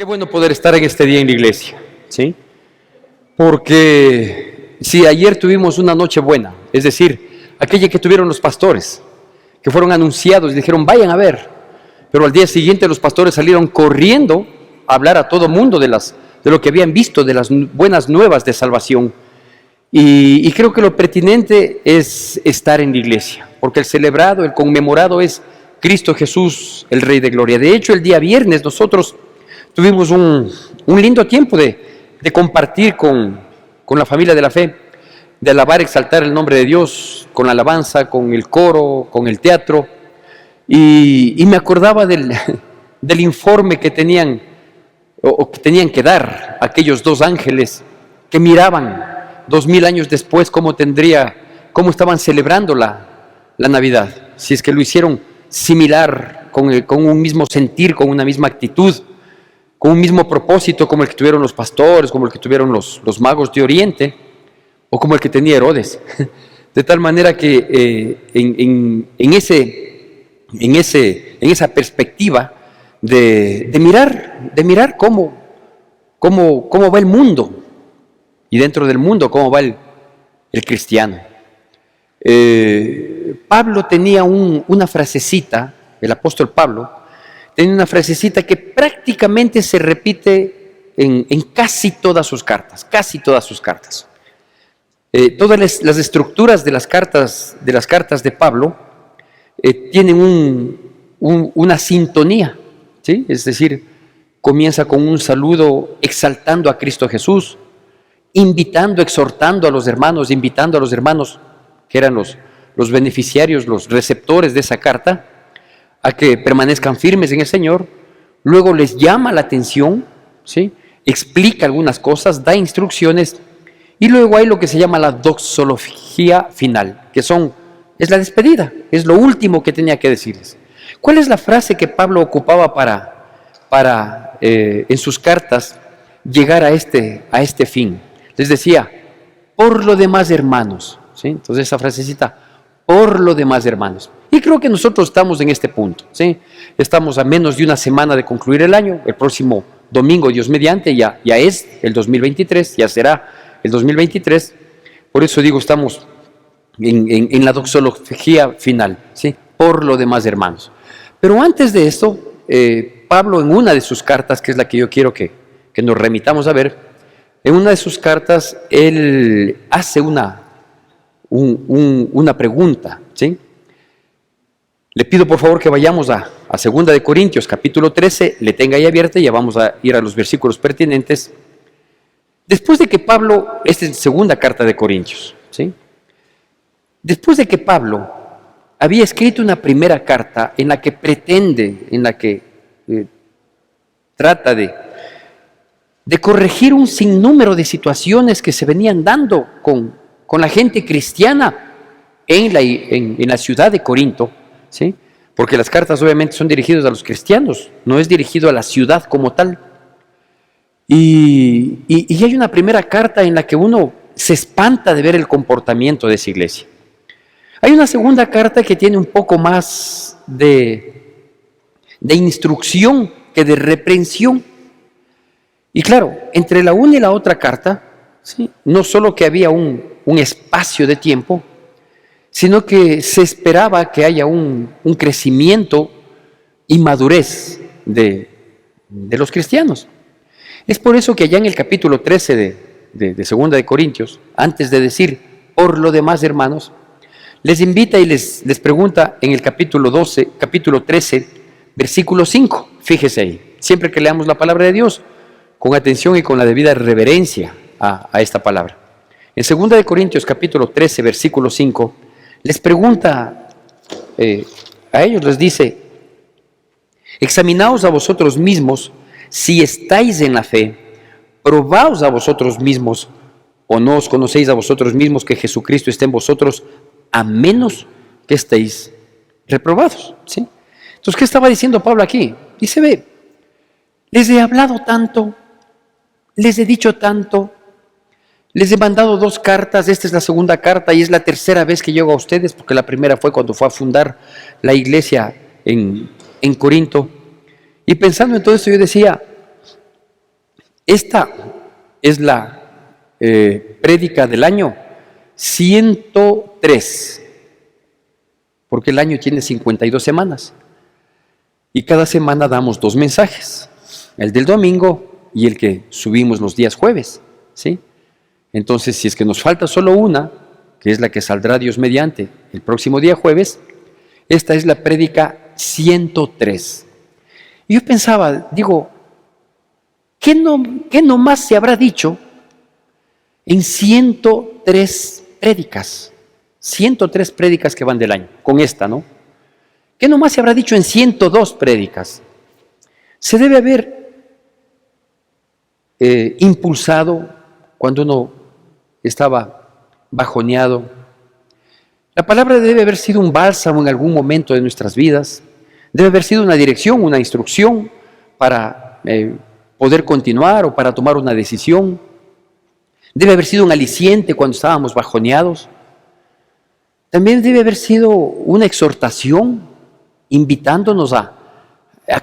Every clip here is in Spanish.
Qué bueno poder estar en este día en la iglesia, ¿sí? Porque si ayer tuvimos una noche buena, es decir, aquella que tuvieron los pastores, que fueron anunciados y dijeron, vayan a ver, pero al día siguiente los pastores salieron corriendo a hablar a todo mundo de lo que habían visto, de las buenas nuevas de salvación. Y creo que lo pertinente es estar en la iglesia, porque el celebrado, el conmemorado es Cristo Jesús, el Rey de Gloria. De hecho, el día viernes nosotros tuvimos un lindo tiempo de compartir con la familia de la fe, de alabar, exaltar el nombre de Dios, con la alabanza, con el coro, con el teatro. Y me acordaba del informe que tenían o que tenían que dar aquellos dos ángeles que miraban 2000 años después cómo estaban celebrando la Navidad. Si es que lo hicieron similar, con un mismo sentir, con una misma actitud, con un mismo propósito como el que tuvieron los pastores, como el que tuvieron los magos de Oriente, o como el que tenía Herodes. De tal manera que en esa perspectiva de mirar cómo va el mundo, y dentro del mundo cómo va el cristiano. Pablo tenía una frasecita, el apóstol Pablo, tenía una frasecita que prácticamente se repite en casi todas sus cartas, Todas las estructuras de las cartas de Pablo tienen una sintonía, ¿sí? Es decir, comienza con un saludo exaltando a Cristo Jesús, invitando, exhortando a los hermanos, que eran los beneficiarios, los receptores de esa carta, a que permanezcan firmes en el Señor. Luego les llama la atención, ¿sí? Explica algunas cosas, da instrucciones, y luego hay lo que se llama la doxología final, es la despedida, es lo último que tenía que decirles. ¿Cuál es la frase que Pablo ocupaba para en sus cartas llegar a este fin? Les decía, por lo demás, hermanos, ¿sí? Entonces esa frasecita, por lo demás, hermanos. Y creo que nosotros estamos en este punto, ¿sí? Estamos a menos de una semana de concluir el año. El próximo domingo, Dios mediante, ya es el 2023, ya será el 2023. Por eso digo, estamos en la doxología final, ¿sí? Por lo demás, hermanos. Pero antes de esto, Pablo en una de sus cartas, que es la que yo quiero que nos remitamos a ver, en una de sus cartas él hace una pregunta, ¿sí? Le pido por favor que vayamos a 2 de Corintios capítulo 13, le tenga ahí abierta, y ya vamos a ir a los versículos pertinentes. Después de que Pablo, esta es segunda carta de Corintios, ¿sí? Después de que Pablo había escrito una primera carta en la que trata de corregir un sinnúmero de situaciones que se venían dando con la gente cristiana en la ciudad de Corinto, ¿sí? Porque las cartas obviamente son dirigidas a los cristianos, no es dirigido a la ciudad como tal. Y hay una primera carta en la que uno se espanta de ver el comportamiento de esa iglesia. Hay una segunda carta que tiene un poco más de instrucción que de reprensión. Y claro, entre la una y la otra carta, ¿sí? No solo que había un espacio de tiempo, sino que se esperaba que haya un crecimiento y madurez de los cristianos. Es por eso que allá en el capítulo 13 de 2 de Corintios, antes de decir por lo demás, hermanos, les invita y les pregunta en el capítulo 13, versículo 5. Fíjese ahí, siempre que leamos la palabra de Dios, con atención y con la debida reverencia a esta palabra. En 2 de Corintios capítulo 13, versículo 5, les pregunta a ellos, les dice, examinaos a vosotros mismos si estáis en la fe, probaos a vosotros mismos, o no os conocéis a vosotros mismos que Jesucristo esté en vosotros, a menos que estéis reprobados, ¿sí? Entonces, ¿qué estaba diciendo Pablo aquí? Dice, ve, les he hablado tanto, les he dicho tanto, les he mandado 2 cartas, esta es la segunda carta y es la tercera vez que llego a ustedes, porque la primera fue cuando fue a fundar la iglesia en Corinto. Y pensando en todo esto yo decía, Esta es la prédica del año 103, porque el año tiene 52 semanas. Y cada semana damos 2 mensajes, el del domingo y el que subimos los días jueves, ¿sí? Entonces, si es que nos falta solo una, que es la que saldrá Dios mediante el próximo día jueves, esta es la prédica 103. Y yo pensaba, digo, ¿qué nomás se habrá dicho en 103 prédicas? 103 prédicas que van del año, con esta, ¿no? ¿Qué nomás se habrá dicho en 102 prédicas? Se debe haber impulsado cuando uno estaba bajoneado. La palabra debe haber sido un bálsamo en algún momento de nuestras vidas. Debe haber sido una dirección, una instrucción para poder continuar o para tomar una decisión. Debe haber sido un aliciente cuando estábamos bajoneados. También debe haber sido una exhortación invitándonos a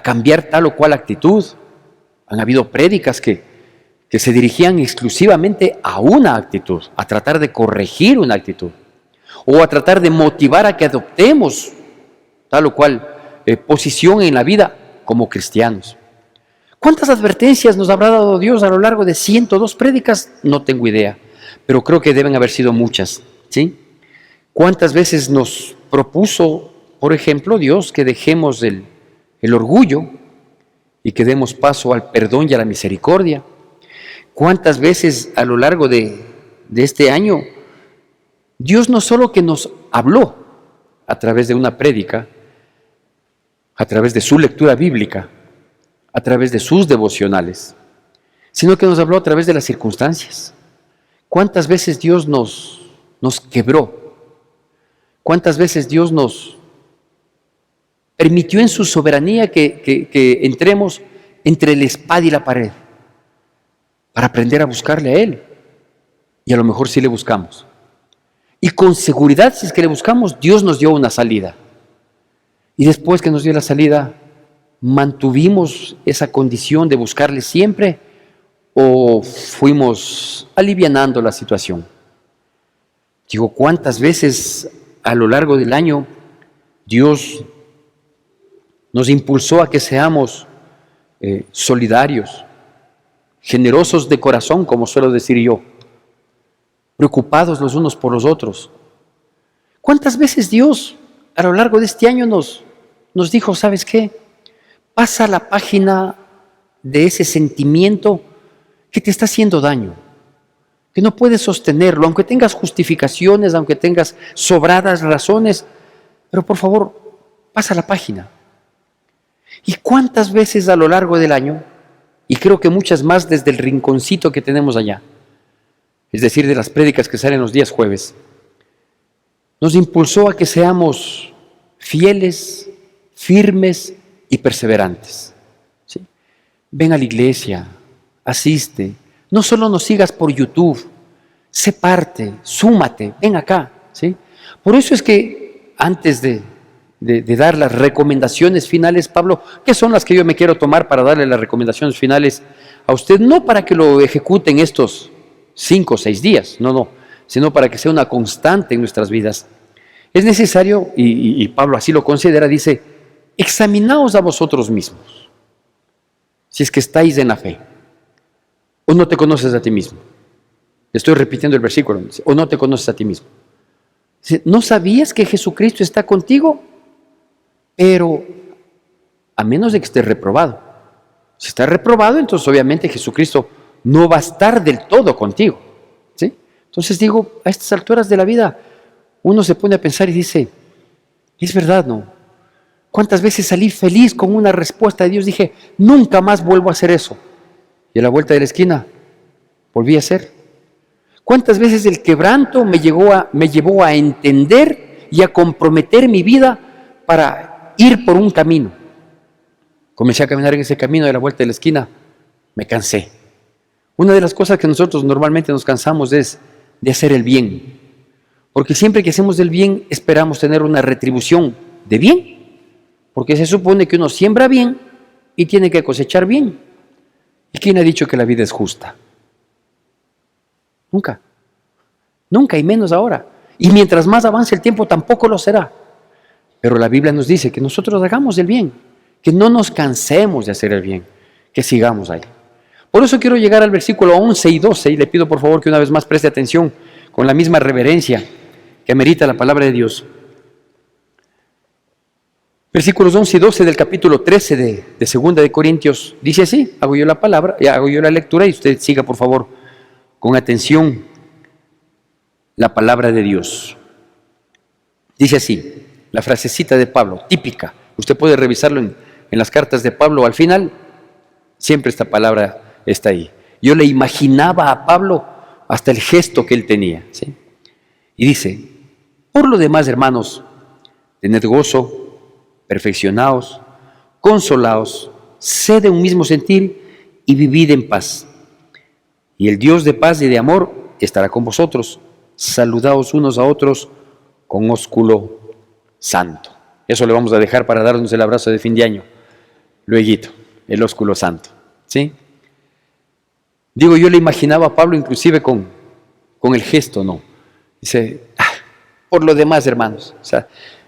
cambiar tal o cual actitud. Han habido prédicas que se dirigían exclusivamente a una actitud, a tratar de corregir una actitud, o a tratar de motivar a que adoptemos tal o cual posición en la vida como cristianos. ¿Cuántas advertencias nos habrá dado Dios a lo largo de 102 prédicas? No tengo idea, pero creo que deben haber sido muchas, ¿sí? ¿Cuántas veces nos propuso, por ejemplo, Dios que dejemos el orgullo y que demos paso al perdón y a la misericordia? ¿Cuántas veces a lo largo de este año Dios no solo que nos habló a través de una prédica, a través de su lectura bíblica, a través de sus devocionales, sino que nos habló a través de las circunstancias? ¿Cuántas veces Dios nos quebró? ¿Cuántas veces Dios nos permitió en su soberanía que entremos entre la espada y la pared para aprender a buscarle a Él? Y a lo mejor sí le buscamos. Y con seguridad, si es que le buscamos, Dios nos dio una salida. Y después que nos dio la salida, ¿mantuvimos esa condición de buscarle siempre o fuimos alivianando la situación? Digo, ¿cuántas veces a lo largo del año Dios nos impulsó a que seamos solidarios, generosos de corazón, como suelo decir yo, preocupados los unos por los otros? ¿Cuántas veces Dios a lo largo de este año nos dijo, ¿sabes qué? Pasa la página de ese sentimiento que te está haciendo daño, que no puedes sostenerlo, aunque tengas justificaciones, aunque tengas sobradas razones, pero por favor, pasa la página. ¿Y cuántas veces a lo largo del año, y creo que muchas más desde el rinconcito que tenemos allá, es decir, de las prédicas que salen los días jueves, nos impulsó a que seamos fieles, firmes y perseverantes? ¿Sí? Ven a la iglesia, asiste, no solo nos sigas por YouTube, sé parte, súmate, ven acá, ¿sí? Por eso es que antes de dar las recomendaciones finales, Pablo, que son las que yo me quiero tomar para darle las recomendaciones finales a usted, no para que lo ejecuten estos 5 o 6 días, no, sino para que sea una constante en nuestras vidas. Es necesario, y Pablo así lo considera, dice, examinaos a vosotros mismos, si es que estáis en la fe, o no te conoces a ti mismo. Estoy repitiendo el versículo, o no te conoces a ti mismo. ¿No sabías que Jesucristo está contigo? Pero a menos de que estés reprobado. Si estás reprobado, entonces obviamente Jesucristo no va a estar del todo contigo, ¿sí? Entonces digo, a estas alturas de la vida, uno se pone a pensar y dice, es verdad, ¿no? ¿Cuántas veces salí feliz con una respuesta de Dios? Dije, nunca más vuelvo a hacer eso. Y a la vuelta de la esquina, volví a hacer. ¿Cuántas veces el quebranto me llevó a entender y a comprometer mi vida para ir por un camino? Comencé a caminar en ese camino de la vuelta de la esquina, me cansé. Una de las cosas que nosotros normalmente nos cansamos es de hacer el bien. Porque siempre que hacemos el bien esperamos tener una retribución de bien. Porque se supone que uno siembra bien y tiene que cosechar bien. ¿Y quién ha dicho que la vida es justa? Nunca. Nunca, y menos ahora. Y mientras más avance el tiempo, tampoco lo será. Pero la Biblia nos dice que nosotros hagamos el bien, que no nos cansemos de hacer el bien, que sigamos ahí. Por eso quiero llegar al versículo 11 y 12, y le pido por favor que una vez más preste atención con la misma reverencia que amerita la palabra de Dios. Versículos 11 y 12 del capítulo 13 de 2 de Corintios, dice así, hago yo la palabra, hago yo la lectura y usted siga por favor con atención la palabra de Dios. Dice así, la frasecita de Pablo, típica, usted puede revisarlo en las cartas de Pablo, al final siempre esta palabra está ahí. Yo le imaginaba a Pablo hasta el gesto que él tenía, ¿sí? Y dice, por lo demás, hermanos, tened gozo, perfeccionaos, consolaos, sed de un mismo sentir y vivid en paz. Y el Dios de paz y de amor estará con vosotros. Saludaos unos a otros con ósculo santo. Eso le vamos a dejar para darnos el abrazo de fin de año. Lueguito, el ósculo santo, ¿sí? Digo, yo le imaginaba a Pablo inclusive con el gesto, ¿no? Dice, por lo demás, hermanos, o sea,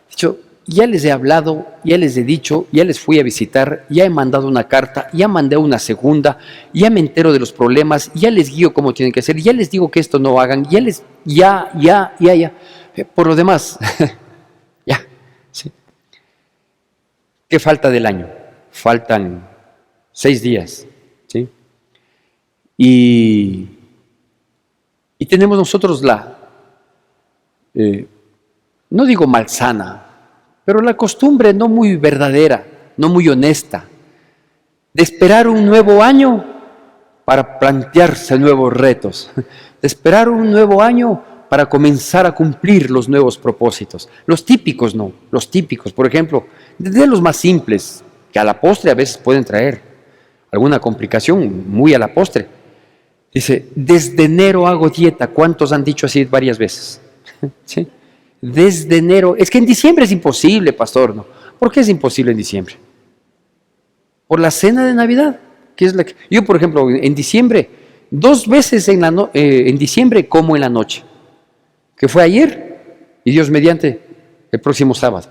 dicho, ya les he hablado, ya les he dicho, ya les fui a visitar, ya he mandado una carta, ya mandé una segunda, ya me entero de los problemas, ya les guío cómo tienen que hacer, ya les digo que esto no hagan, ya. Por lo demás, ya, ¿sí? ¿Qué falta del año? Faltan 6 días, ¿sí? Y tenemos nosotros no digo malsana, pero la costumbre no muy verdadera, no muy honesta, de esperar un nuevo año para plantearse nuevos retos, de esperar un nuevo año para comenzar a cumplir los nuevos propósitos. Los típicos no, los típicos, por ejemplo, desde los más simples, que a la postre a veces pueden traer alguna complicación muy a la postre. Dice, desde enero hago dieta. ¿Cuántos han dicho así varias veces? ¿Sí? Desde enero. Es que en diciembre es imposible, pastor, ¿no? ¿Por qué es imposible en diciembre? Por la cena de Navidad, que es yo, por ejemplo, en diciembre, 2 veces en diciembre como en la noche, que fue ayer y Dios mediante el próximo sábado.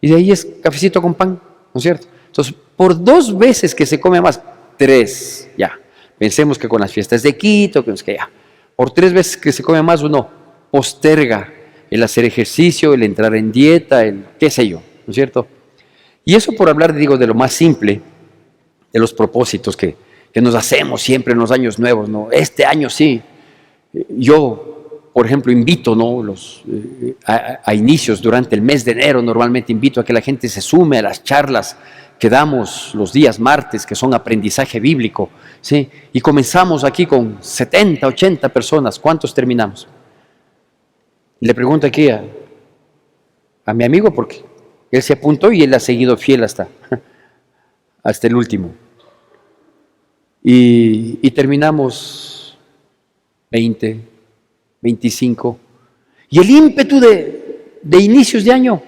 Y de ahí es cafecito con pan, ¿no es cierto? Entonces, por 2 veces que se come más, 3, ya. Pensemos que con las fiestas de Quito, que ya. Por 3 veces que se come más, uno posterga el hacer ejercicio, el entrar en dieta, el qué sé yo, ¿no es cierto? Y eso por hablar, digo, de lo más simple, de los propósitos que nos hacemos siempre en los años nuevos, ¿no? Este año sí. Yo, por ejemplo, invito, ¿no? A inicios, durante el mes de enero, normalmente invito a que la gente se sume a las charlas que damos los días martes, que son aprendizaje bíblico, ¿sí? Y comenzamos aquí con 70, 80 personas. ¿Cuántos terminamos? Le pregunto aquí a mi amigo, porque él se apuntó y él ha seguido fiel hasta el último. Y terminamos 20, 25. Y el ímpetu de inicios de año,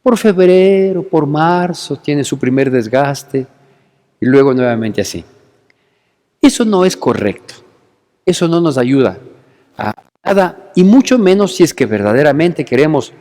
por febrero, por marzo, tiene su primer desgaste y luego nuevamente así. Eso no es correcto. Eso no nos ayuda a nada, y mucho menos si es que verdaderamente queremos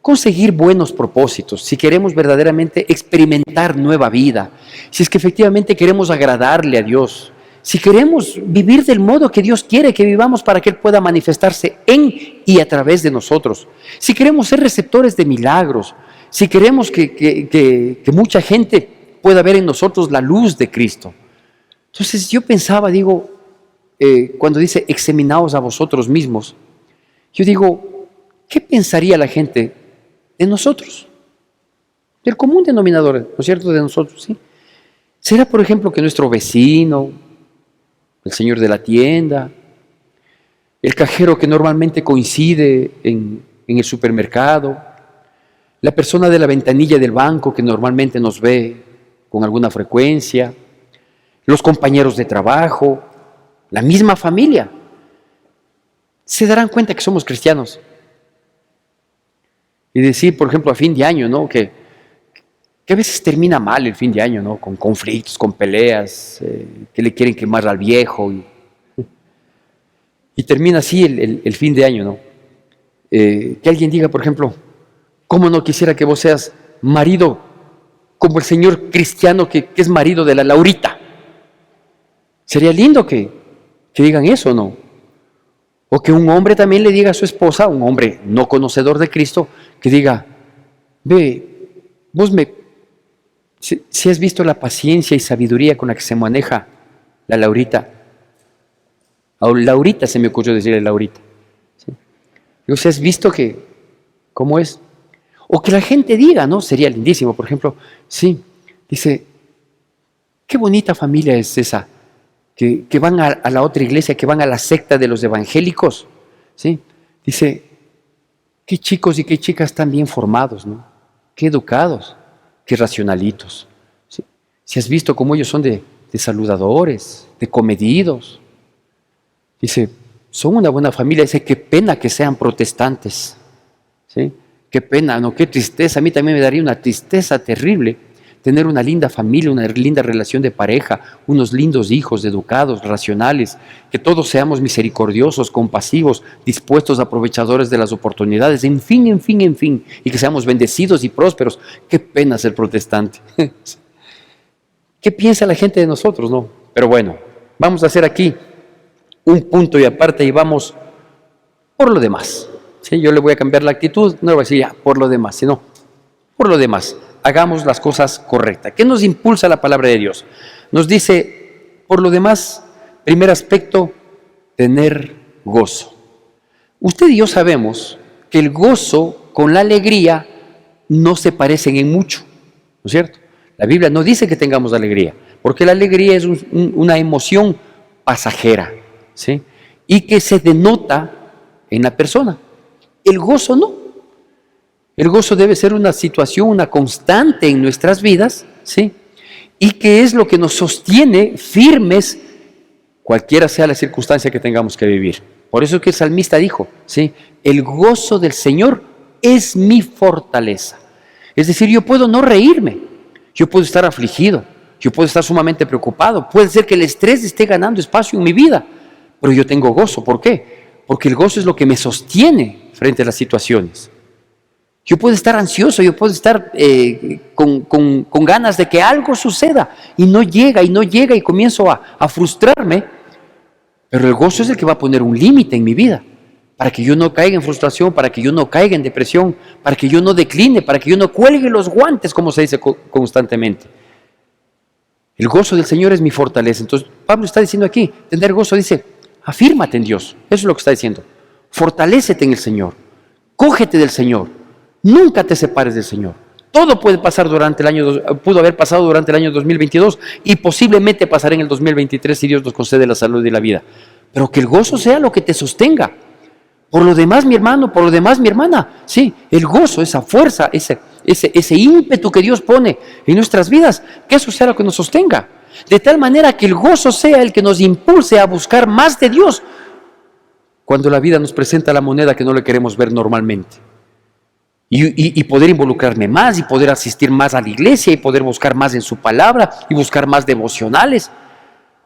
conseguir buenos propósitos, si queremos verdaderamente experimentar nueva vida, si es que efectivamente queremos agradarle a Dios, si queremos vivir del modo que Dios quiere que vivamos para que Él pueda manifestarse en y a través de nosotros, si queremos ser receptores de milagros, si queremos que mucha gente pueda ver en nosotros la luz de Cristo. Entonces yo pensaba, digo, cuando dice examinaos a vosotros mismos, yo digo, ¿qué pensaría la gente de nosotros? Del común denominador, ¿no es cierto?, de nosotros, ¿sí? ¿Será, por ejemplo, que nuestro vecino, el señor de la tienda, el cajero que normalmente coincide en el supermercado, la persona de la ventanilla del banco que normalmente nos ve con alguna frecuencia, los compañeros de trabajo, la misma familia, se darán cuenta que somos cristianos? Y decir, por ejemplo, a fin de año, ¿no?, que que a veces termina mal el fin de año, ¿no? Con conflictos, con peleas, que le quieren quemar al viejo. Y termina así el fin de año, ¿no? Que alguien diga, por ejemplo, ¿cómo no quisiera que vos seas marido como el señor cristiano que es marido de la Laurita? Sería lindo que digan eso, ¿no? O que un hombre también le diga a su esposa, un hombre no conocedor de Cristo, que diga, ve, si has visto la paciencia y sabiduría con la que se maneja la Laurita, o Laurita se me ocurrió decirle Laurita, ¿sí? Digo, si has visto cómo es, o que la gente diga, ¿no? Sería lindísimo, por ejemplo, sí, dice, qué bonita familia es esa, que van a la otra iglesia, que van a la secta de los evangélicos, ¿sí? Dice, qué chicos y qué chicas tan bien formados, ¿no? Qué educados, qué racionalitos, ¿sí? Si has visto cómo ellos son de saludadores, de comedidos. Dice, son una buena familia. Dice, qué pena que sean protestantes, ¿sí? Qué pena, ¿no? Qué tristeza. A mí también me daría una tristeza terrible tener una linda familia, una linda relación de pareja, unos lindos hijos educados, racionales, que todos seamos misericordiosos, compasivos, dispuestos, aprovechadores de las oportunidades, en fin, y que seamos bendecidos y prósperos. Qué pena ser protestante. ¿Qué piensa la gente de nosotros, no? Pero bueno, vamos a hacer aquí un punto y aparte y vamos por lo demás. ¿Sí? Yo le voy a cambiar la actitud, no le voy a decir ya por lo demás, sino por lo demás. Hagamos las cosas correctas. ¿Qué nos impulsa la palabra de Dios? Nos dice, por lo demás, primer aspecto, tener gozo. Usted y yo sabemos que el gozo con la alegría no se parecen en mucho, ¿no es cierto? La Biblia no dice que tengamos alegría, porque la alegría es una emoción pasajera, ¿sí? Y que se denota en la persona. El gozo no. El gozo debe ser una situación, una constante en nuestras vidas, ¿sí? Y que es lo que nos sostiene firmes, cualquiera sea la circunstancia que tengamos que vivir. Por eso es que el salmista dijo, ¿sí? El gozo del Señor es mi fortaleza. Es decir, yo puedo no reírme, yo puedo estar afligido, yo puedo estar sumamente preocupado, puede ser que el estrés esté ganando espacio en mi vida, pero yo tengo gozo. ¿Por qué? Porque el gozo es lo que me sostiene frente a las situaciones. Yo puedo estar ansioso, yo puedo estar con ganas de que algo suceda y no llega y comienzo a frustrarme, pero el gozo es el que va a poner un límite en mi vida para que yo no caiga en frustración, para que yo no caiga en depresión, para que yo no decline, para que yo no cuelgue los guantes, como se dice constantemente. El gozo del Señor es mi fortaleza. Entonces Pablo está diciendo aquí, tener gozo, dice, afírmate en Dios, eso es lo que está diciendo, fortalécete en el Señor, cógete del Señor. Nunca te separes del Señor. Todo puede pasar pudo haber pasado durante el año 2022 y posiblemente pasará en el 2023 si Dios nos concede la salud y la vida. Pero que el gozo sea lo que te sostenga. Por lo demás, mi hermano, por lo demás, mi hermana, sí, el gozo, esa fuerza, ese ímpetu que Dios pone en nuestras vidas, que eso sea lo que nos sostenga. De tal manera que el gozo sea el que nos impulse a buscar más de Dios cuando la vida nos presenta la moneda que no le queremos ver normalmente. Y poder involucrarme más, y poder asistir más a la iglesia, y poder buscar más en su palabra, y buscar más devocionales,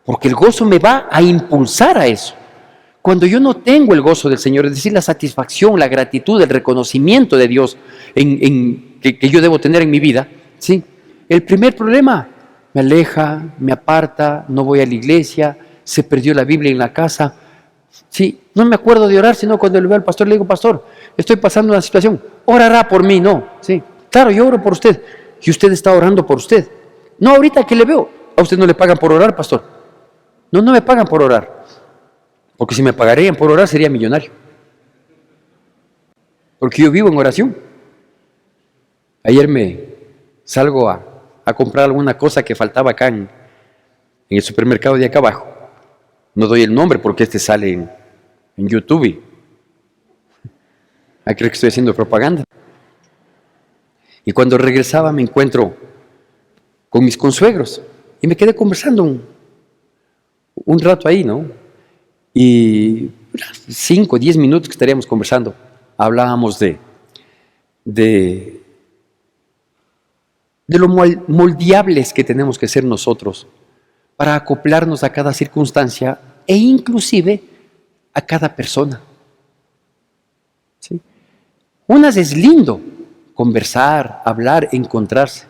porque el gozo me va a impulsar a eso. Cuando yo no tengo el gozo del Señor, es decir, la satisfacción, la gratitud, el reconocimiento de Dios que yo debo tener en mi vida, ¿sí? El primer problema, me aleja, me aparta, no voy a la iglesia, se perdió la Biblia en la casa. Sí, no me acuerdo de orar, sino cuando le veo al pastor le digo, pastor, estoy pasando una situación, orará por mí, no, sí, claro, yo oro por usted, y usted está orando por usted. No, ahorita que le veo, a usted no le pagan por orar, pastor. No, no me pagan por orar, porque si me pagarían por orar sería millonario, porque yo vivo en oración. Ayer me salgo a comprar alguna cosa que faltaba acá en el supermercado de acá abajo. No doy el nombre porque sale en YouTube y creo que estoy haciendo propaganda. Y cuando regresaba me encuentro con mis consuegros y me quedé conversando un rato ahí, ¿no? Y 5 o 10 minutos que estaríamos conversando, hablábamos de de lo moldeables que tenemos que ser nosotros para acoplarnos a cada circunstancia e inclusive a cada persona. ¿Sí? Unas es lindo conversar, hablar, encontrarse.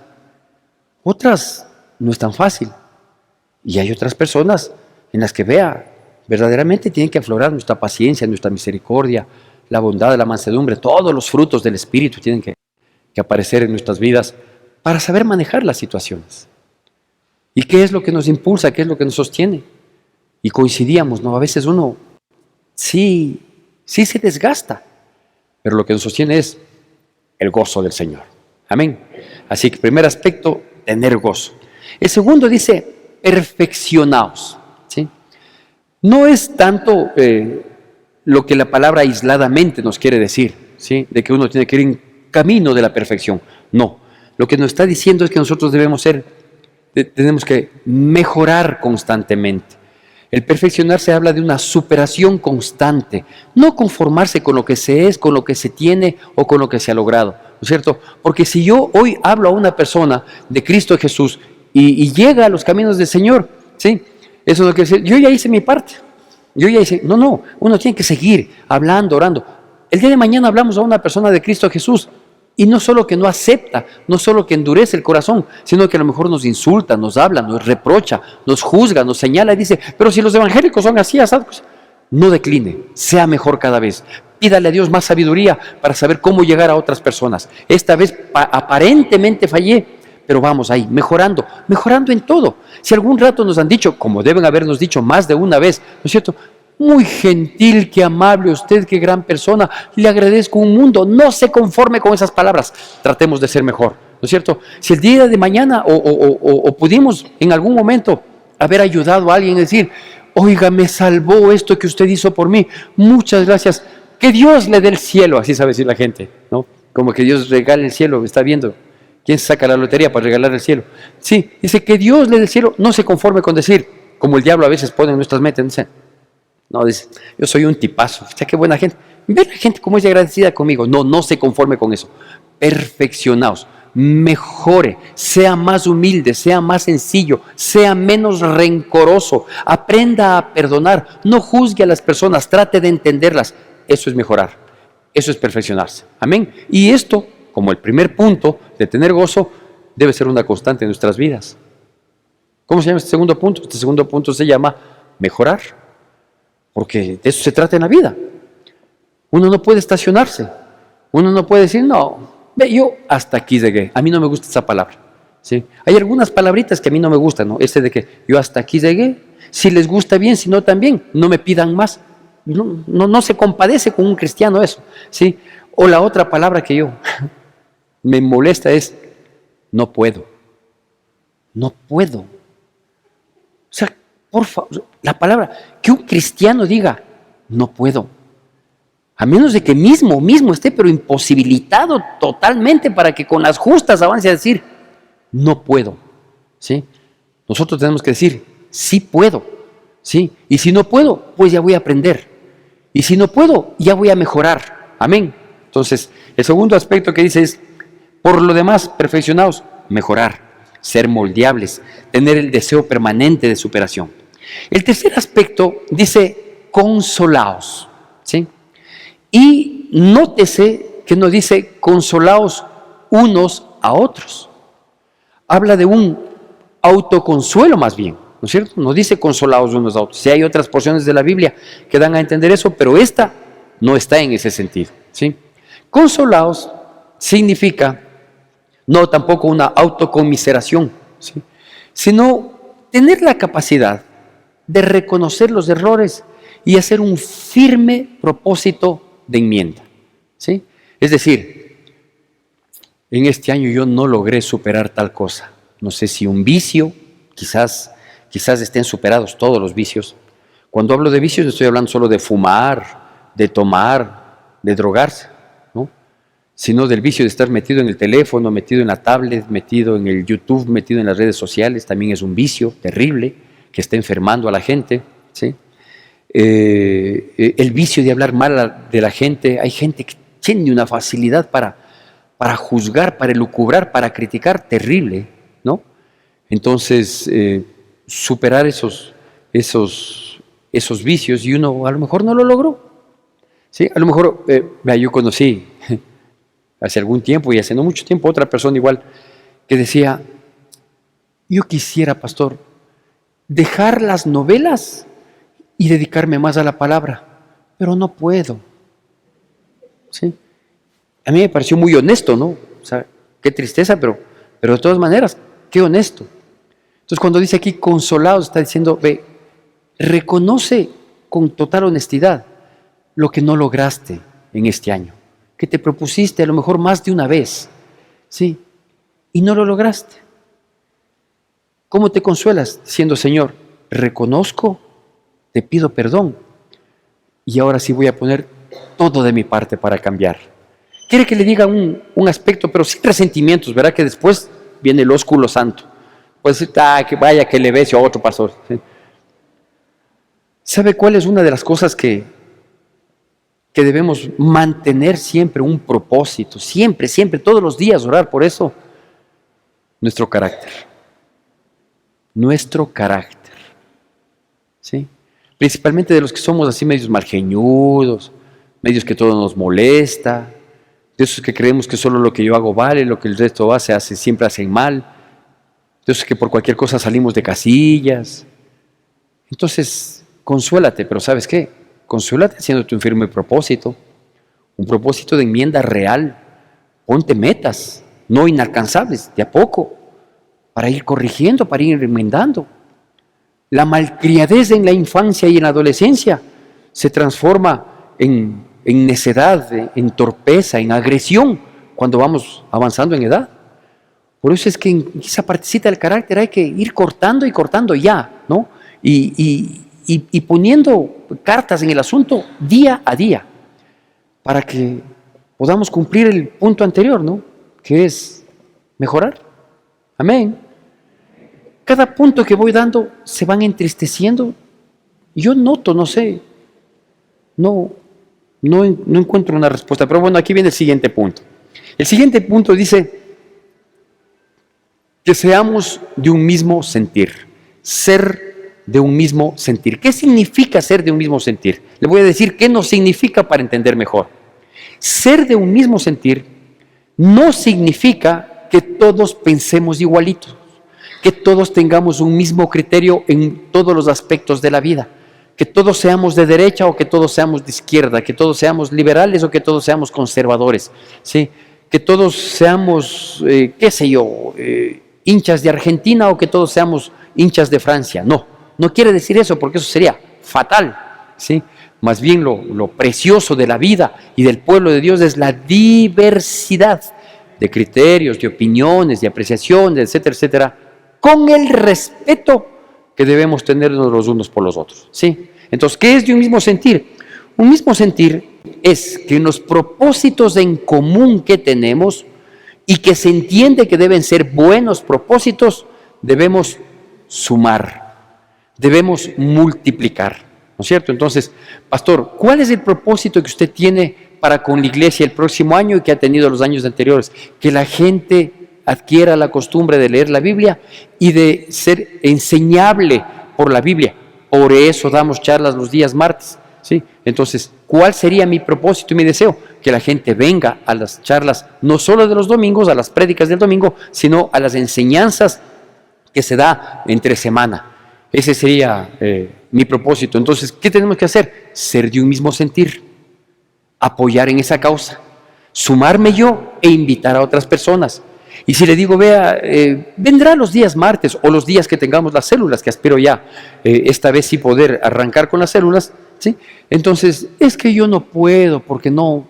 Otras no es tan fácil. Y hay otras personas en las que verdaderamente tienen que aflorar nuestra paciencia, nuestra misericordia, la bondad, la mansedumbre, todos los frutos del Espíritu tienen que aparecer en nuestras vidas para saber manejar las situaciones. ¿Y qué es lo que nos impulsa? ¿Qué es lo que nos sostiene? Y coincidíamos, ¿no? A veces uno sí se desgasta, pero lo que nos sostiene es el gozo del Señor. Amén. Así que primer aspecto, tener gozo. El segundo dice, perfeccionaos. ¿Sí? No es tanto lo que la palabra aisladamente nos quiere decir, ¿sí? De que uno tiene que ir en camino de la perfección. No. Lo que nos está diciendo es que nosotros tenemos que mejorar constantemente. El perfeccionarse habla de una superación constante, no conformarse con lo que se es, con lo que se tiene o con lo que se ha logrado, ¿no es cierto? Porque si yo hoy hablo a una persona de Cristo Jesús y llega a los caminos del Señor, ¿sí? Eso no quiere decir, yo ya hice mi parte, no, uno tiene que seguir hablando, orando. El día de mañana hablamos a una persona de Cristo Jesús y no solo que no acepta, no solo que endurece el corazón, sino que a lo mejor nos insulta, nos habla, nos reprocha, nos juzga, nos señala y dice, pero si los evangélicos son así, pues, no decline, sea mejor cada vez. Pídale a Dios más sabiduría para saber cómo llegar a otras personas. Esta vez aparentemente fallé, pero vamos ahí, mejorando en todo. Si algún rato nos han dicho, como deben habernos dicho más de una vez, ¿no es cierto?, muy gentil, qué amable usted, qué gran persona, le agradezco un mundo, no se conforme con esas palabras, tratemos de ser mejor, ¿no es cierto? Si el día de mañana o pudimos en algún momento haber ayudado a alguien a decir, oiga, me salvó esto que usted hizo por mí, muchas gracias, que Dios le dé el cielo, así sabe decir la gente, ¿no? Como que Dios regale el cielo, está viendo, ¿quién saca la lotería para regalar el cielo? Sí, dice que Dios le dé el cielo, no se conforme con decir, como el diablo a veces pone en nuestras metas, dice, no, dice, yo soy un tipazo, o sea, qué buena gente. Ve la gente cómo es agradecida conmigo. No se conforme con eso. Perfeccionaos, mejore, sea más humilde, sea más sencillo, sea menos rencoroso, aprenda a perdonar, no juzgue a las personas, trate de entenderlas. Eso es mejorar, eso es perfeccionarse. Amén. Y esto, como el primer punto de tener gozo, debe ser una constante en nuestras vidas. ¿Cómo se llama este segundo punto? Este segundo punto se llama mejorar. Porque de eso se trata en la vida. Uno no puede estacionarse. Uno no puede decir, no, yo hasta aquí llegué. A mí no me gusta esa palabra. ¿Sí? Hay algunas palabritas que a mí no me gustan, ¿no? Ese de que yo hasta aquí llegué. Si les gusta bien, si no también, no me pidan más. No se compadece con un cristiano eso. ¿Sí? O la otra palabra que yo me molesta es, no puedo. No puedo. O sea, por favor, la palabra, que un cristiano diga, no puedo. A menos de que mismo esté, pero imposibilitado totalmente para que con las justas avance a decir, no puedo. ¿Sí? Nosotros tenemos que decir, sí puedo. ¿Sí? Y si no puedo, pues ya voy a aprender. Y si no puedo, ya voy a mejorar. Amén. Entonces, el segundo aspecto que dice es, por lo demás, perfeccionaos, mejorar, ser moldeables, tener el deseo permanente de superación. El tercer aspecto dice, consolaos. ¿Sí? Y nótese que no dice consolaos unos a otros. Habla de un autoconsuelo más bien, ¿no es cierto? No dice consolaos unos a otros. Sí hay otras porciones de la Biblia que dan a entender eso, pero esta no está en ese sentido. ¿Sí? Consolaos significa no tampoco una autoconmiseración, ¿sí? Sino tener la capacidad de reconocer los errores y hacer un firme propósito de enmienda. ¿Sí? Es decir, en este año yo no logré superar tal cosa. No sé si un vicio, quizás estén superados todos los vicios. Cuando hablo de vicios no estoy hablando solo de fumar, de tomar, de drogarse, ¿no? Sino del vicio de estar metido en el teléfono, metido en la tablet, metido en el YouTube, metido en las redes sociales. También es un vicio terrible que está enfermando a la gente. ¿Sí? El vicio de hablar mal de la gente. Hay gente que tiene una facilidad para para juzgar, para elucubrar, para criticar, terrible, ¿no? Entonces, superar esos vicios, y uno a lo mejor no lo logró. ¿Sí? A lo mejor, yo conocí hace algún tiempo y hace no mucho tiempo otra persona igual que decía: yo quisiera, pastor, dejar las novelas y dedicarme más a la palabra, pero no puedo. ¿Sí? A mí me pareció muy honesto, ¿no? O sea, qué tristeza, pero de todas maneras, qué honesto. Entonces, cuando dice aquí consolados, está diciendo: ve, reconoce con total honestidad lo que no lograste en este año, que te propusiste a lo mejor más de una vez, ¿sí? Y no lo lograste. ¿Cómo te consuelas? Diciendo: Señor, reconozco, te pido perdón, y ahora sí voy a poner todo de mi parte para cambiar. Quiere que le diga un aspecto, pero sin resentimientos, ¿verdad? Que después viene el ósculo santo. Pues que vaya que le bese a otro pastor. ¿Sí? ¿Sabe cuál es una de las cosas que debemos mantener siempre? Un propósito, siempre, todos los días orar por eso. Nuestro carácter. Nuestro carácter. ¿Sí? Principalmente de los que somos así medios malgeñudos, medios que todo nos molesta, de esos que creemos que solo lo que yo hago vale, lo que el resto hace siempre hacen mal, de esos que por cualquier cosa salimos de casillas. Entonces, consuélate, pero ¿sabes qué? Consuélate haciéndote un firme propósito, un propósito de enmienda real. Ponte metas, no inalcanzables, de a poco, para ir corrigiendo, para ir enmendando. La malcriadez en la infancia y en la adolescencia se transforma en necedad, en torpeza, en agresión, cuando vamos avanzando en edad. Por eso es que en esa partecita del carácter hay que ir cortando y cortando ya, ¿no? Y poniendo cartas en el asunto día a día, para que podamos cumplir el punto anterior, ¿no? Que es mejorar. Amén. Cada punto que voy dando se van entristeciendo. Yo noto, no sé, no encuentro una respuesta. Pero bueno, aquí viene el siguiente punto. El siguiente punto dice que seamos de un mismo sentir. Ser de un mismo sentir. ¿Qué significa ser de un mismo sentir? Le voy a decir qué no significa para entender mejor. Ser de un mismo sentir no significa que todos pensemos igualitos, que todos tengamos un mismo criterio en todos los aspectos de la vida, que todos seamos de derecha o que todos seamos de izquierda, que todos seamos liberales o que todos seamos conservadores, ¿sí? Que todos seamos, hinchas de Argentina o que todos seamos hinchas de Francia. No quiere decir eso, porque eso sería fatal, ¿sí? Más bien lo precioso de la vida y del pueblo de Dios es la diversidad de criterios, de opiniones, de apreciaciones, etcétera, etcétera, con el respeto que debemos tenernos los unos por los otros, ¿sí? Entonces, ¿qué es de un mismo sentir? Un mismo sentir es que en los propósitos en común que tenemos y que se entiende que deben ser buenos propósitos, debemos sumar, debemos multiplicar, ¿no es cierto? Entonces, pastor, ¿cuál es el propósito que usted tiene para con la iglesia el próximo año y que ha tenido los años anteriores? Que la gente adquiera la costumbre de leer la Biblia y de ser enseñable por la Biblia. Por eso damos charlas los días martes, ¿sí? Entonces, ¿cuál sería mi propósito y mi deseo? Que la gente venga a las charlas, no solo de los domingos, a las prédicas del domingo, sino a las enseñanzas que se da entre semana. Ese sería mi propósito. Entonces, ¿qué tenemos que hacer? Ser de un mismo sentir, apoyar en esa causa, sumarme yo e invitar a otras personas. Y si le digo, vea, vendrá los días martes o los días que tengamos las células, que espero ya esta vez sí poder arrancar con las células, ¿sí? Entonces, es que yo no puedo porque no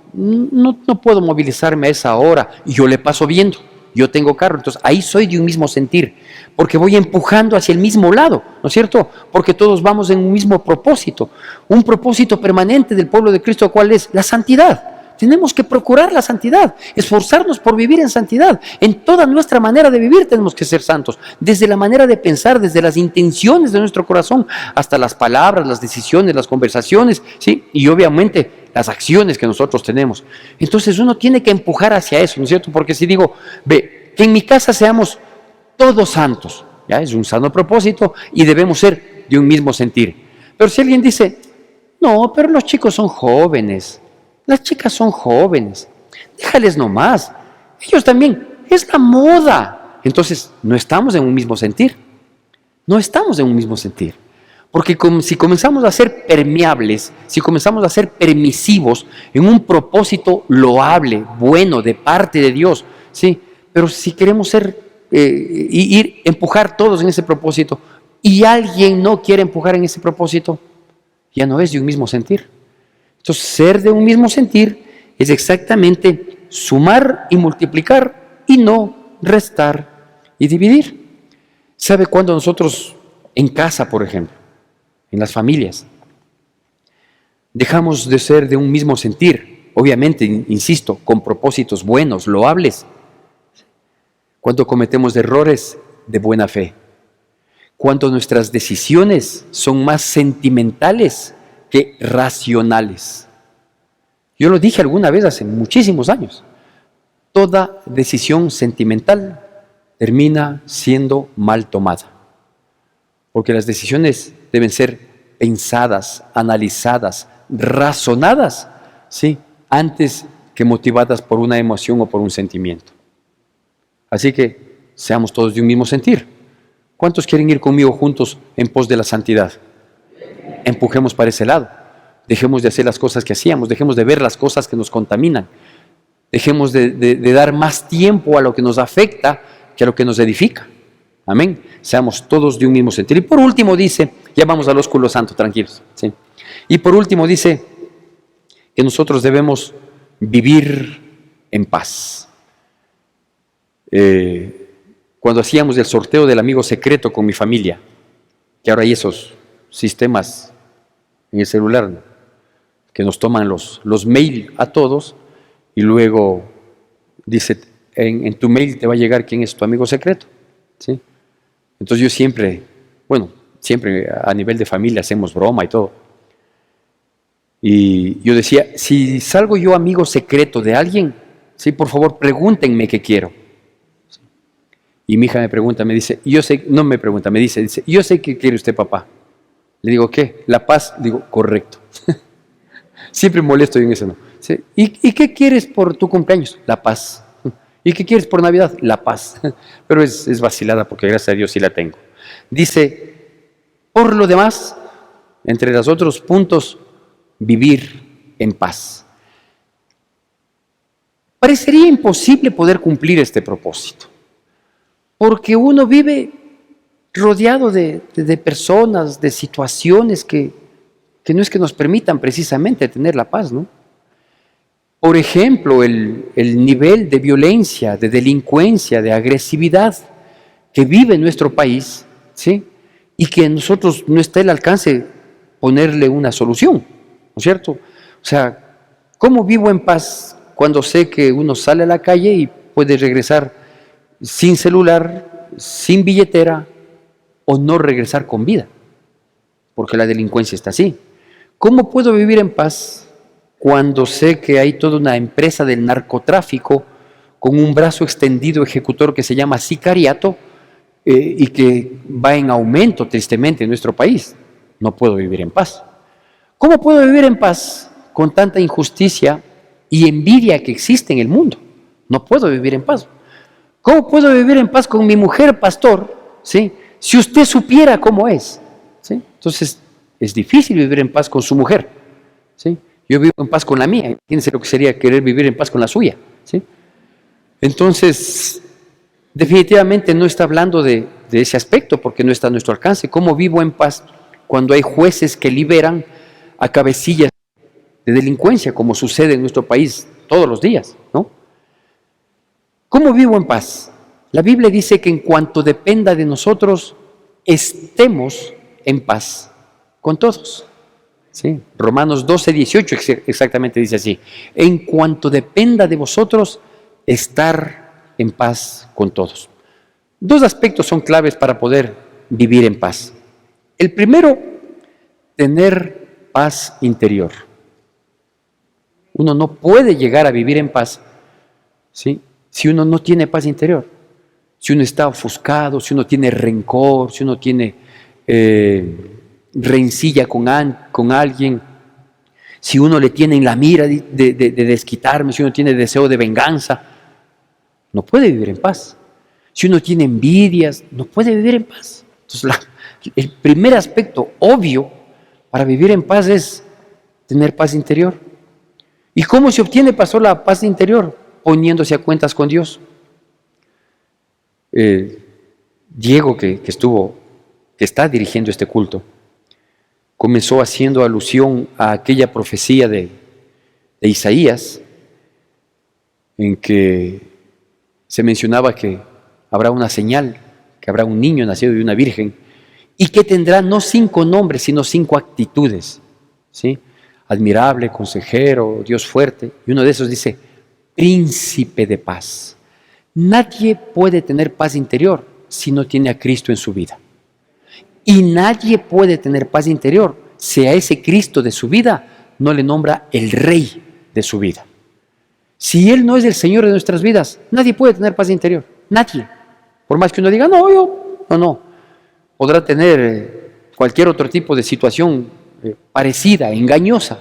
puedo movilizarme a esa hora y yo le paso viendo. Yo tengo carro, entonces ahí soy de un mismo sentir, porque voy empujando hacia el mismo lado, ¿no es cierto? Porque todos vamos en un mismo propósito, un propósito permanente del pueblo de Cristo, ¿cuál es? La santidad. Tenemos que procurar la santidad, esforzarnos por vivir en santidad. En toda nuestra manera de vivir tenemos que ser santos, desde la manera de pensar, desde las intenciones de nuestro corazón, hasta las palabras, las decisiones, las conversaciones, ¿sí? Y obviamente las acciones que nosotros tenemos. Entonces uno tiene que empujar hacia eso, ¿no es cierto? Porque si digo, ve, que en mi casa seamos todos santos, ya es un sano propósito y debemos ser de un mismo sentir. Pero si alguien dice, no, pero los chicos son jóvenes, las chicas son jóvenes, déjales nomás, ellos también, es la moda. Entonces, no estamos en un mismo sentir, no estamos en un mismo sentir. Porque si comenzamos a ser permeables, si comenzamos a ser permisivos en un propósito loable, bueno, de parte de Dios, ¿sí? Pero si queremos empujar todos en ese propósito y alguien no quiere empujar en ese propósito, ya no es de un mismo sentir. Entonces, ser de un mismo sentir es exactamente sumar y multiplicar y no restar y dividir. ¿Sabe cuándo nosotros en casa, por ejemplo, en las familias, dejamos de ser de un mismo sentir? Obviamente, insisto, con propósitos buenos, loables. Cuando cometemos errores de buena fe. Cuando nuestras decisiones son más sentimentales que racionales. Yo lo dije alguna vez hace muchísimos años. Toda decisión sentimental termina siendo mal tomada. Porque las decisiones deben ser pensadas, analizadas, razonadas, ¿sí? Antes que motivadas por una emoción o por un sentimiento. Así que seamos todos de un mismo sentir. ¿Cuántos quieren ir conmigo juntos en pos de la santidad? Empujemos para ese lado. Dejemos de hacer las cosas que hacíamos, dejemos de ver las cosas que nos contaminan. Dejemos de dar más tiempo a lo que nos afecta que a lo que nos edifica. Amén. Seamos todos de un mismo sentir. Y por último dice, ya vamos al ósculo santo, tranquilos. ¿Sí? Y por último dice que nosotros debemos vivir en paz. Cuando hacíamos el sorteo del amigo secreto con mi familia, que ahora hay esos sistemas en el celular, ¿no?, que nos toman los mail a todos y luego dice, en tu mail te va a llegar quién es tu amigo secreto, ¿sí? Entonces yo siempre a nivel de familia hacemos broma y todo. Y yo decía, si salgo yo amigo secreto de alguien, sí, por favor pregúntenme qué quiero. Y mi hija me pregunta, me dice, me dice, yo sé qué quiere usted, papá. Le digo, ¿qué? La paz. Digo, correcto. Siempre molesto en eso, ¿no? ¿Sí? ¿Y qué quieres por tu cumpleaños? La paz. ¿Y qué quieres por Navidad? La paz. Pero es vacilada porque gracias a Dios sí la tengo. Dice, por lo demás, entre los otros puntos, vivir en paz. Parecería imposible poder cumplir este propósito, porque uno vive rodeado de personas, de situaciones que no es que nos permitan precisamente tener la paz, ¿no? Por ejemplo, el nivel de violencia, de delincuencia, de agresividad que vive en nuestro país, ¿sí? Y que a nosotros no está al alcance ponerle una solución, ¿no es cierto? O sea, ¿cómo vivo en paz cuando sé que uno sale a la calle y puede regresar sin celular, sin billetera o no regresar con vida? Porque la delincuencia está así. ¿Cómo puedo vivir en paz cuando sé que hay toda una empresa del narcotráfico con un brazo extendido ejecutor que se llama sicariato y que va en aumento tristemente en nuestro país? No puedo vivir en paz. ¿Cómo puedo vivir en paz con tanta injusticia y envidia que existe en el mundo? No puedo vivir en paz. ¿Cómo puedo vivir en paz con mi mujer, pastor? ¿Sí? Si usted supiera cómo es, ¿sí? Entonces, es difícil vivir en paz con su mujer, ¿sí? Yo vivo en paz con la mía. Imagínense lo que sería querer vivir en paz con la suya, ¿sí? Entonces, definitivamente no está hablando de ese aspecto porque no está a nuestro alcance. ¿Cómo vivo en paz cuando hay jueces que liberan a cabecillas de delincuencia, como sucede en nuestro país todos los días, ¿no? ¿Cómo vivo en paz? La Biblia dice que en cuanto dependa de nosotros, estemos en paz con todos. ¿sí? Romanos 12:18 exactamente dice así: en cuanto dependa de vosotros, estar en paz con todos. Dos aspectos son claves para poder vivir en paz. El primero, tener paz interior. Uno no puede llegar a vivir en paz, ¿sí?, si uno no tiene paz interior. Si uno está ofuscado, si uno tiene rencor, si uno tiene rencilla con alguien, si uno le tiene en la mira de desquitarme, si uno tiene deseo de venganza, no puede vivir en paz. Si uno tiene envidias, no puede vivir en paz. Entonces, el primer aspecto obvio para vivir en paz es tener paz interior. ¿Y cómo se obtiene, pastor, la paz interior? Poniéndose a cuentas con Dios. Diego, que está dirigiendo este culto, comenzó haciendo alusión a aquella profecía de Isaías, en que se mencionaba que habrá una señal, que habrá un niño nacido de una virgen, y que tendrá no 5 nombres, sino 5 actitudes, ¿sí? Admirable, consejero, Dios fuerte, y uno de esos dice, príncipe de paz. Nadie puede tener paz interior si no tiene a Cristo en su vida. Y nadie puede tener paz interior si a ese Cristo de su vida no le nombra el Rey de su vida. Si Él no es el Señor de nuestras vidas, nadie puede tener paz interior. Nadie. Por más que uno diga, no. Podrá tener cualquier otro tipo de situación parecida, engañosa,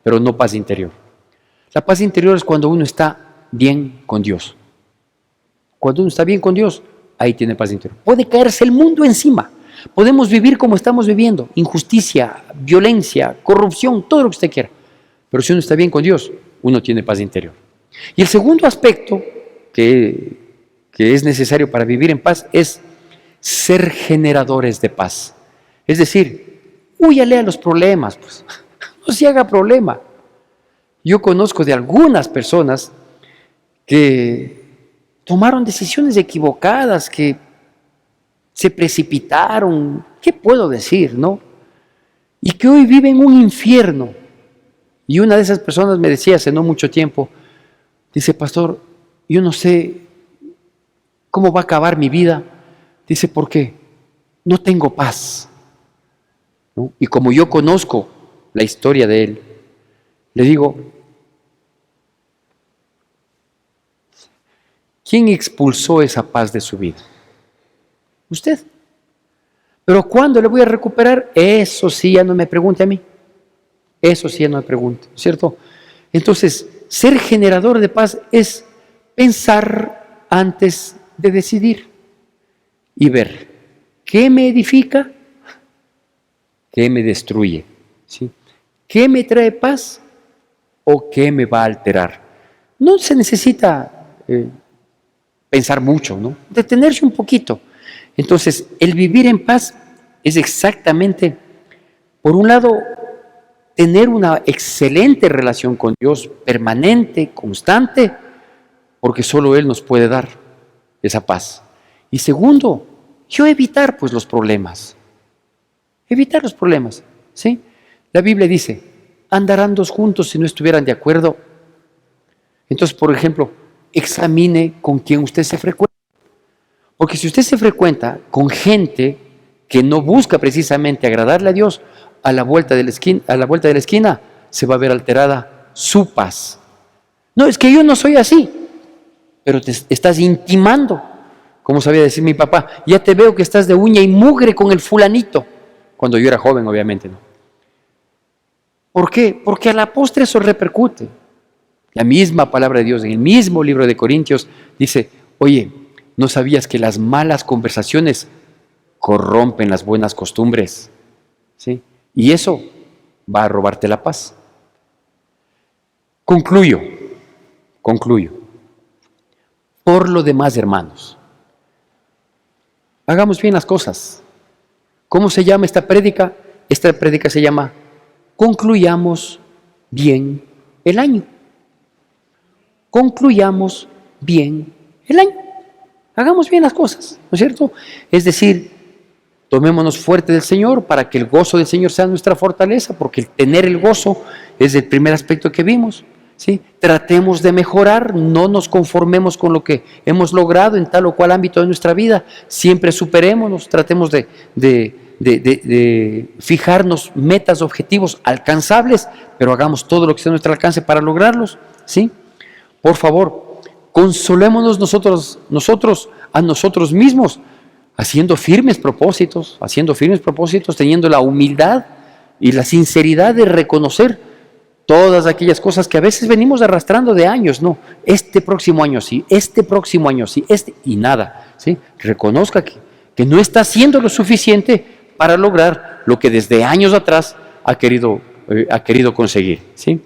pero no paz interior. La paz interior es cuando uno está bien con Dios. Cuando uno está bien con Dios, ahí tiene paz interior. Puede caerse el mundo encima. Podemos vivir como estamos viviendo, injusticia, violencia, corrupción, todo lo que usted quiera. Pero si uno está bien con Dios, uno tiene paz interior. Y el segundo aspecto que es necesario para vivir en paz es ser generadores de paz. Es decir, húyale a los problemas, pues. No se haga problema. Yo conozco de algunas personas que tomaron decisiones equivocadas, que se precipitaron, ¿qué puedo decir, no? Y que hoy viven un infierno. Y una de esas personas me decía hace no mucho tiempo, dice, pastor, yo no sé cómo va a acabar mi vida. Dice, ¿por qué? No tengo paz, ¿no? Y como yo conozco la historia de él, le digo, ¿quién expulsó esa paz de su vida? Usted. Pero ¿cuándo le voy a recuperar? Eso sí, ya no me pregunte a mí. Eso sí, ya no me pregunte, ¿cierto? Entonces, ser generador de paz es pensar antes de decidir y ver qué me edifica, qué me destruye, ¿sí? ¿Qué me trae paz o qué me va a alterar? No se necesita pensar mucho, ¿no? Detenerse un poquito. Entonces, el vivir en paz es exactamente, por un lado, tener una excelente relación con Dios, permanente, constante, porque solo Él nos puede dar esa paz. Y segundo, yo evitar pues los problemas. Evitar los problemas, ¿sí? La Biblia dice, andarán 2 juntos si no estuvieran de acuerdo. Entonces, por ejemplo, examine con quién usted se frecuenta. Porque si usted se frecuenta con gente que no busca precisamente agradarle a Dios, a la vuelta de la esquina se va a ver alterada su paz. No, es que yo no soy así, pero te estás intimando. Como sabía decir mi papá, ya te veo que estás de uña y mugre con el fulanito. Cuando yo era joven, obviamente, ¿no? ¿Por qué? Porque a la postre eso repercute. La misma palabra de Dios, en el mismo libro de Corintios, dice, oye, ¿no sabías que las malas conversaciones corrompen las buenas costumbres? ¿Sí? Y eso va a robarte la paz. Concluyo. Por lo demás, hermanos, hagamos bien las cosas. ¿Cómo se llama esta prédica? Esta prédica se llama Concluyamos bien el año. Concluyamos bien el año. Hagamos bien las cosas, ¿no es cierto? Es decir, Tomémonos fuerte del Señor para que el gozo del Señor sea nuestra fortaleza, porque el tener el gozo es el primer aspecto que vimos. ¿Sí? Tratemos de mejorar, no nos conformemos con lo que hemos logrado en tal o cual ámbito de nuestra vida, siempre superémonos, tratemos de fijarnos metas, objetivos alcanzables, pero hagamos todo lo que esté a nuestro alcance para lograrlos. ¿Sí? Por favor, consolémonos nosotros a nosotros mismos, haciendo firmes propósitos, teniendo la humildad y la sinceridad de reconocer todas aquellas cosas que a veces venimos arrastrando de años. No, este próximo año sí, y nada, ¿sí? Reconozca que no está haciendo lo suficiente para lograr lo que desde años atrás ha querido conseguir, ¿sí?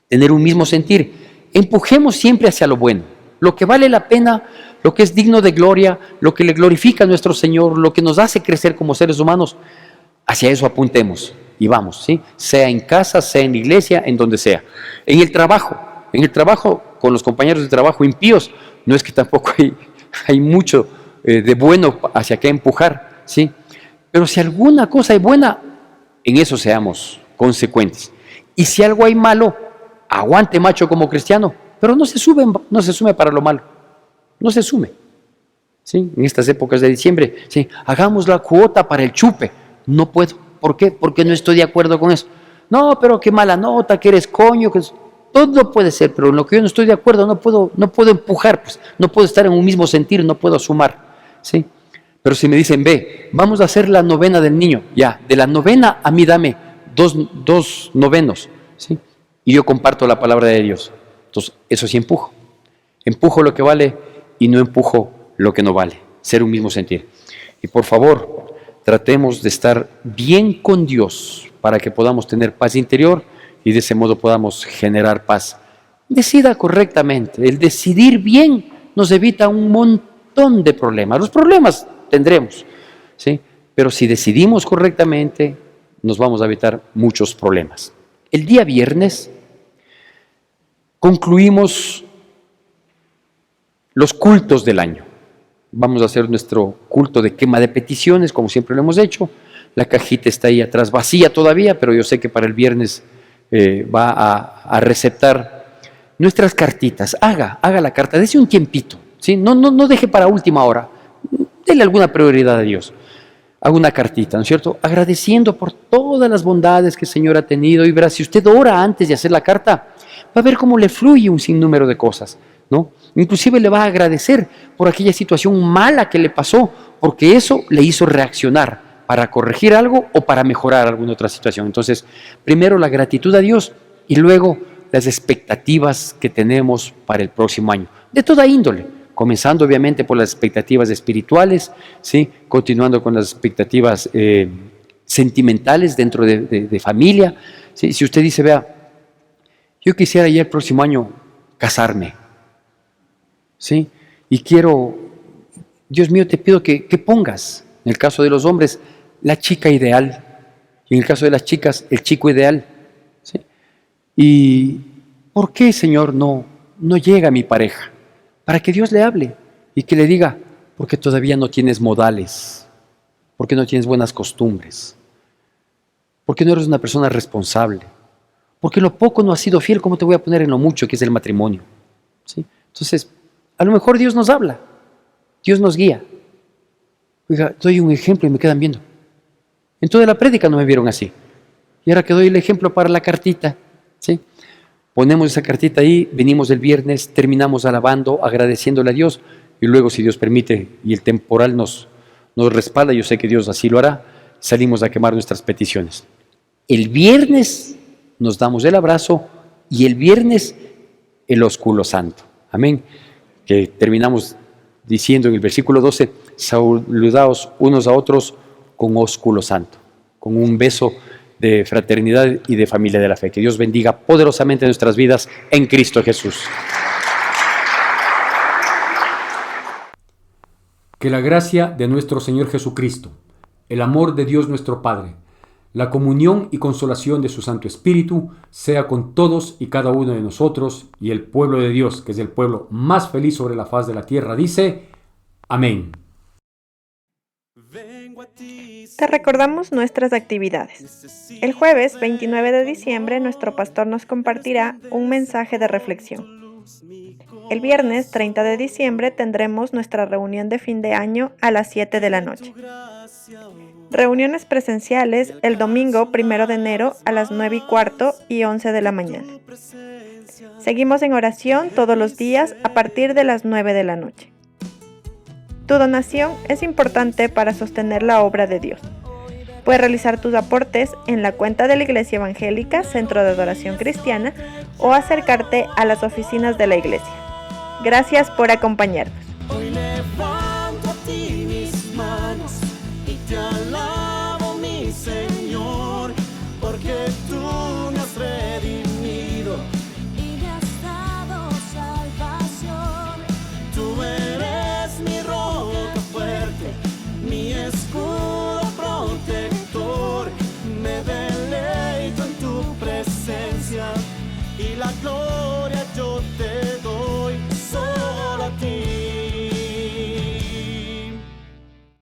Tener un mismo sentir. Empujemos siempre hacia lo bueno, lo que vale la pena, lo que es digno de gloria, lo que le glorifica a nuestro Señor, lo que nos hace crecer como seres humanos. Hacia eso apuntemos y vamos, ¿sí? Sea en casa, sea en la iglesia, en donde sea. En el trabajo, con los compañeros de trabajo impíos, no es que tampoco hay mucho de bueno hacia qué empujar, ¿sí? Pero si alguna cosa hay buena, en eso seamos consecuentes. Y si algo hay malo, aguante macho como cristiano, pero no se sume para lo malo, no se sume. ¿Sí? En estas épocas de diciembre, ¿sí? Hagamos la cuota para el chupe. No puedo. ¿Por qué? Porque no estoy de acuerdo con eso. No, pero qué mala nota, que eres coño, que todo puede ser, pero en lo que yo no estoy de acuerdo no puedo empujar, pues, no puedo estar en un mismo sentir, no puedo sumar, ¿sí? Pero si me dicen, ve, vamos a hacer la novena del niño, ya, de la novena a mí dame dos novenos, ¿sí? Y yo comparto la palabra de Dios. Entonces, eso sí empujo lo que vale y no empujo lo que no vale, ser un mismo sentir. Y por favor, tratemos de estar bien con Dios para que podamos tener paz interior y de ese modo podamos generar paz. Decida correctamente. El decidir bien nos evita un montón de problemas. Los problemas tendremos, ¿sí? Pero si decidimos correctamente, nos vamos a evitar muchos problemas. El día viernes concluimos los cultos del año. Vamos a hacer nuestro culto de quema de peticiones, como siempre lo hemos hecho. La cajita está ahí atrás vacía todavía, pero yo sé que para el viernes va a receptar nuestras cartitas. Haga la carta, dése un tiempito, ¿sí? No deje para última hora. Dele alguna prioridad a Dios. Haga una cartita, ¿no es cierto? Agradeciendo por todas las bondades que el Señor ha tenido. Y verá, si usted ora antes de hacer la carta, va a ver cómo le fluye un sinnúmero de cosas, ¿no? Inclusive le va a agradecer por aquella situación mala que le pasó, porque eso le hizo reaccionar para corregir algo o para mejorar alguna otra situación. Entonces, primero la gratitud a Dios y luego las expectativas que tenemos para el próximo año, de toda índole, comenzando obviamente por las expectativas espirituales, ¿sí? Continuando con las expectativas sentimentales dentro de familia, ¿sí? Si usted dice, vea, yo quisiera ya el próximo año casarme, ¿sí? Y quiero, Dios mío, te pido que pongas, en el caso de los hombres, la chica ideal, y en el caso de las chicas, el chico ideal, ¿sí? ¿Y por qué, Señor, no llega mi pareja? Para que Dios le hable y que le diga, porque todavía no tienes modales, porque no tienes buenas costumbres, porque no eres una persona responsable, porque lo poco no has sido fiel, ¿cómo te voy a poner en lo mucho que es el matrimonio? ¿Sí? Entonces, a lo mejor Dios nos habla, Dios nos guía. Oiga, doy un ejemplo y me quedan viendo. En toda la prédica no me vieron así. Y ahora que doy el ejemplo para la cartita, ¿sí? Ponemos esa cartita ahí, venimos el viernes, terminamos alabando, agradeciéndole a Dios, y luego, si Dios permite y el temporal nos respalda, yo sé que Dios así lo hará, salimos a quemar nuestras peticiones. El viernes nos damos el abrazo y el viernes el ósculo santo. Amén. Que terminamos diciendo en el versículo 12, saludaos unos a otros con ósculo santo, con un beso de fraternidad y de familia de la fe. Que Dios bendiga poderosamente nuestras vidas en Cristo Jesús. Que la gracia de nuestro Señor Jesucristo, el amor de Dios nuestro Padre, la comunión y consolación de su Santo Espíritu sea con todos y cada uno de nosotros, y el pueblo de Dios, que es el pueblo más feliz sobre la faz de la tierra, dice: Amén. Te recordamos nuestras actividades. El jueves 29 de diciembre nuestro pastor nos compartirá un mensaje de reflexión. El viernes 30 de diciembre tendremos nuestra reunión de fin de año a las 7 de la noche. Reuniones presenciales el domingo 1 de enero a las 9:15 y 11 de la mañana. Seguimos en oración todos los días a partir de las 9 de la noche. Tu donación es importante para sostener la obra de Dios. Puedes realizar tus aportes en la cuenta de la Iglesia Evangélica, Centro de Adoración Cristiana, o acercarte a las oficinas de la Iglesia. Gracias por acompañarnos. Hoy levanto a ti mis manos y te alabo.